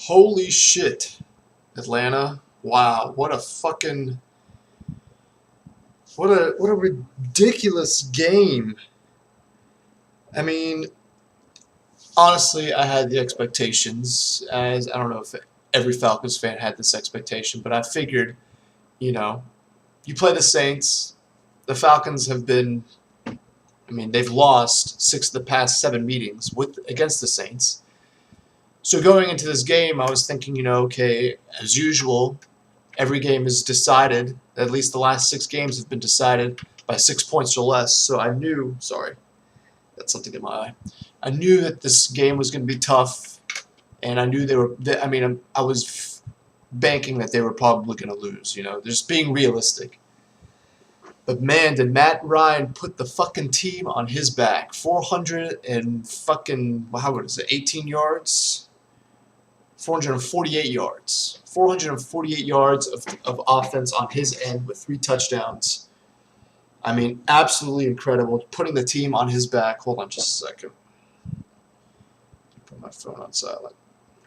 Holy shit, Atlanta. Wow, what a ridiculous game. I mean, honestly, I had the expectations as I don't know if every Falcons fan had this expectation, but I figured, you know, you play the Saints. The Falcons have been they've lost 6 of the past 7 meetings against the Saints. So going into this game, I was thinking, okay, as usual, every game is decided. At least the last 6 games have been decided by 6 points or less. So I knew, sorry, got something in my eye. I knew that this game was going to be tough, and I knew I was banking that they were probably going to lose. Just being realistic. But man, did Matt Ryan put the fucking team on his back. 400 and fucking, how is it, 18 yards? 448 yards. 448 yards of offense on his end with 3 touchdowns. I mean, absolutely incredible. Putting the team on his back. Hold on just a second. Put my phone on silent.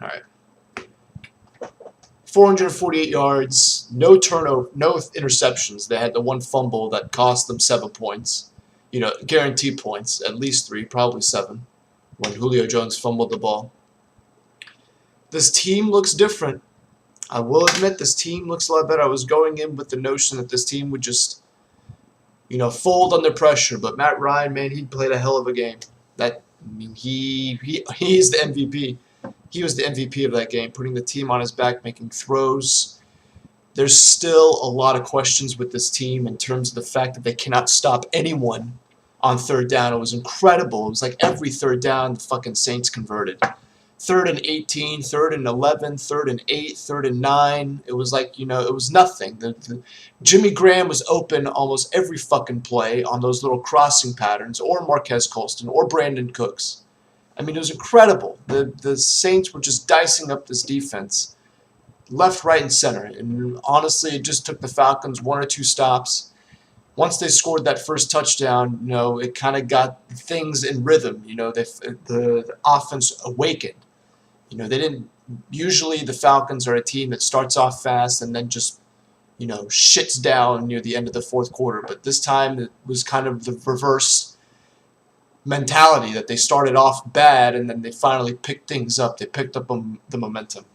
All right. 448 yards, no turnover, no interceptions. They had the one fumble that cost them 7 points. Guaranteed points, at least 3, probably 7, when Julio Jones fumbled the ball. This team looks different. I will admit this team looks a lot better. I was going in with the notion that this team would just, fold under pressure. But Matt Ryan, man, he played a hell of a game. He's the MVP. He was the MVP of that game, putting the team on his back, making throws. There's still a lot of questions with this team in terms of the fact that they cannot stop anyone on third down. It was incredible. It was like every third down, the fucking Saints converted. 3rd and 18, 3rd and 11, 3rd and 8, 3rd and 9. It was like, it was nothing. Jimmy Graham was open almost every fucking play on those little crossing patterns, or Marquez Colston, or Brandon Cooks. It was incredible. The Saints were just dicing up this defense, left, right, and center. And honestly, it just took the Falcons 1 or 2 stops. Once they scored that first touchdown, it kind of got things in rhythm. The offense awakened. They didn't. Usually, the Falcons are a team that starts off fast and then just, shits down near the end of the fourth quarter. But this time, it was kind of the reverse mentality, that they started off bad and then they finally picked things up. They picked up the momentum.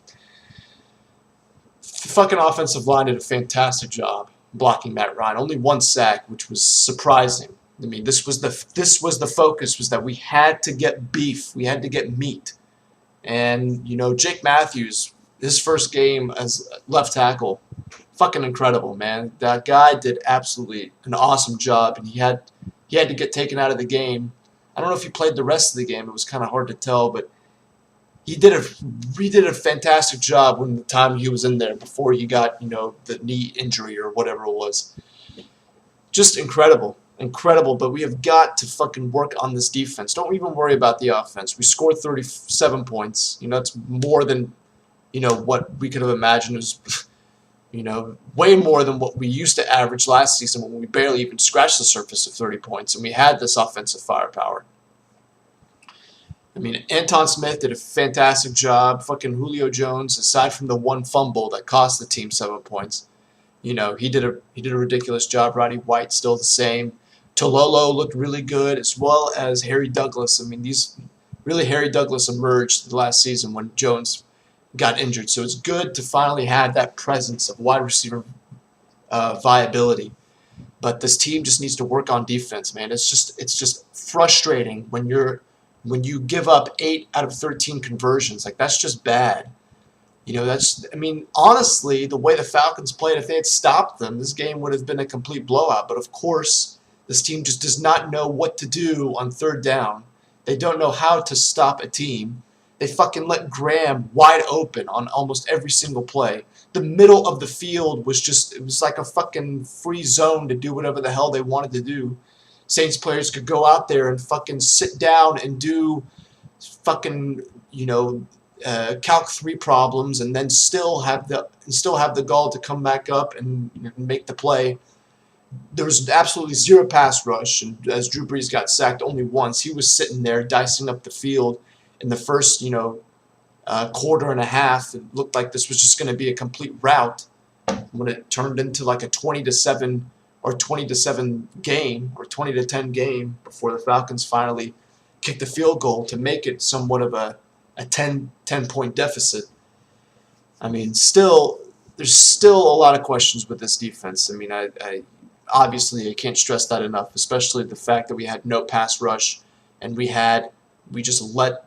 The fucking offensive line did a fantastic job blocking Matt Ryan. Only 1 sack, which was surprising. This was the focus, was that we had to get beef. We had to get meat. And, Jake Matthews, his first game as left tackle, fucking incredible, man. That guy did absolutely an awesome job, and he had to get taken out of the game. I don't know if he played the rest of the game. It was kind of hard to tell, but he did a fantastic job when the time he was in there before he got, the knee injury or whatever it was. Just incredible. Incredible, but we have got to fucking work on this defense. Don't even worry about the offense. We scored 37 points. It's more than, what we could have imagined. It was, way more than what we used to average last season when we barely even scratched the surface of 30 points, and we had this offensive firepower. Anton Smith did a fantastic job. Fucking Julio Jones, aside from the one fumble that cost the team 7 points, he did a ridiculous job. Roddy White still the same. Tololo looked really good, as well as Harry Douglas. Harry Douglas emerged the last season when Jones got injured. So it's good to finally have that presence of wide receiver viability. But this team just needs to work on defense, man. It's just frustrating when you give up 8 out of 13 conversions. Like, that's just bad. Honestly, the way the Falcons played, if they had stopped them, this game would have been a complete blowout. But of course, this team just does not know what to do on third down. They don't know how to stop a team. They fucking let Graham wide open on almost every single play. The middle of the field it was like a fucking free zone to do whatever the hell they wanted to do. Saints players could go out there and fucking sit down and do fucking, Calc 3 problems, and then still have the gall to come back up and make the play. There was absolutely zero pass rush, and as Drew Brees got sacked only once, he was sitting there dicing up the field in the first, quarter and a half. It looked like this was just going to be a complete rout. When it turned into like a 20-7 or 20-7 game or 20-10 game before the Falcons finally kicked the field goal to make it somewhat of a 10-point deficit. I mean, there's still a lot of questions with this defense. I mean, I obviously I can't stress that enough, especially the fact that we had no pass rush and we just let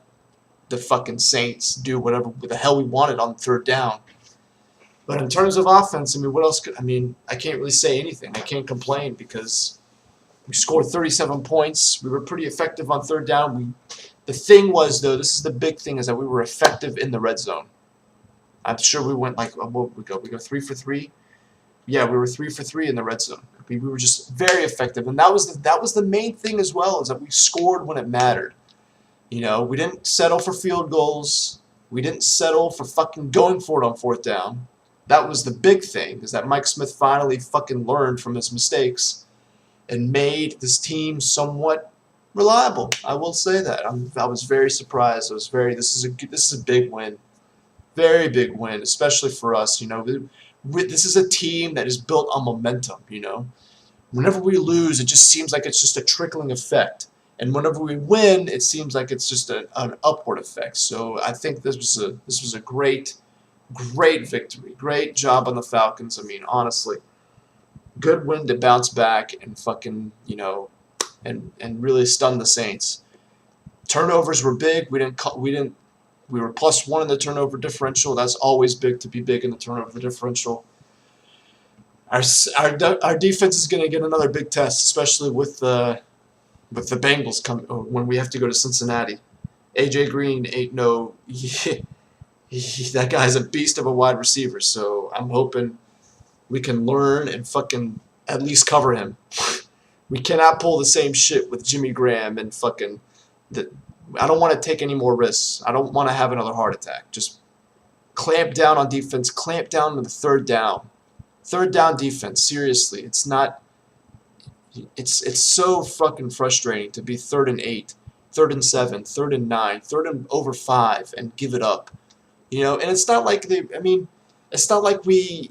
the fucking Saints do whatever the hell we wanted on third down. But in terms of offense, I mean, what else I can't really say anything. I can't complain because we scored 37 points. We were pretty effective on third down. The thing was, though, this is the big thing, is that we were effective in the red zone. I'm sure we went like, what we go? We go 3 for 3? Yeah, we were 3 for 3 in the red zone. We were just very effective. And that was the main thing as well, is that we scored when it mattered. You know, we didn't settle for field goals. We didn't settle for fucking going for it on fourth down. That was the big thing, is that Mike Smith finally fucking learned from his mistakes and made this team somewhat reliable. I will say that. I was very surprised. This is a big win. Very big win, especially for us. You know, this is a team that is built on momentum, you know. Whenever we lose, it just seems like it's just a trickling effect. And whenever we win, it seems like it's just an upward effect. So I think this was a great victory. Great job on the Falcons. I mean, honestly, good win to bounce back and fucking, you know, and really stun the Saints. Turnovers were big. We were +1 in the turnover differential. That's always big, to be big in the turnover differential. Our defense is going to get another big test, especially with the Bengals when we have to go to Cincinnati. AJ Green ain't no. That guy's a beast of a wide receiver, so I'm hoping we can learn and fucking at least cover him. We cannot pull the same shit with Jimmy Graham and fucking. I don't want to take any more risks. I don't want to have another heart attack. Just clamp down on defense. Clamp down to the third down. Third down defense. Seriously, it's not. It's so fucking frustrating to be 3rd and 8, 3rd and 7, 3rd and 9, 3rd and over 5, and give it up. You know, and it's not like it's not like we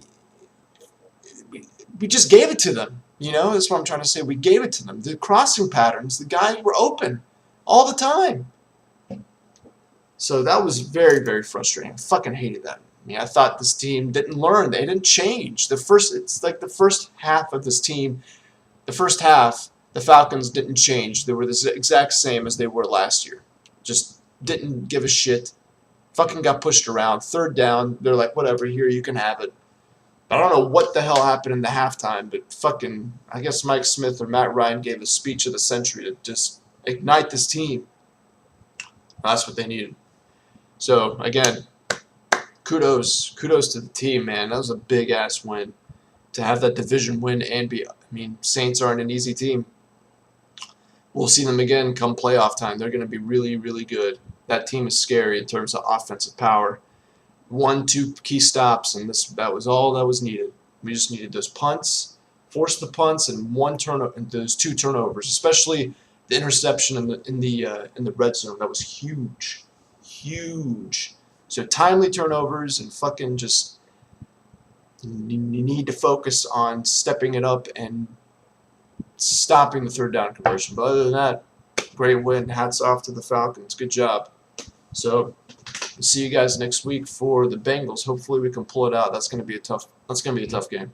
just gave it to them. You know, that's what I'm trying to say. We gave it to them. The crossing patterns, the guys were open all the time. So that was very, very frustrating. I fucking hated that. I mean, I thought this team didn't learn. They didn't change. It's like the first half of this team. The first half, the Falcons didn't change. They were the exact same as they were last year. Just didn't give a shit. Fucking got pushed around. Third down, they're like, whatever, here, you can have it. I don't know what the hell happened in the halftime, but fucking, I guess Mike Smith or Matt Ryan gave a speech of the century to just ignite this team. That's what they needed. So, again, kudos to the team, man. That was a big-ass win. To have that division win and Saints aren't an easy team. We'll see them again come playoff time. They're going to be really, really good. That team is scary in terms of offensive power. 1-2 key stops, and that was all that was needed. We just needed those punts, force the punts, and those 2 turnovers, especially the interception in the red zone. That was huge, huge. So timely turnovers and fucking just you need to focus on stepping it up and stopping the third down conversion. But other than that, great win. Hats off to the Falcons. Good job. So we'll see you guys next week for the Bengals. Hopefully we can pull it out. That's going to be a tough game.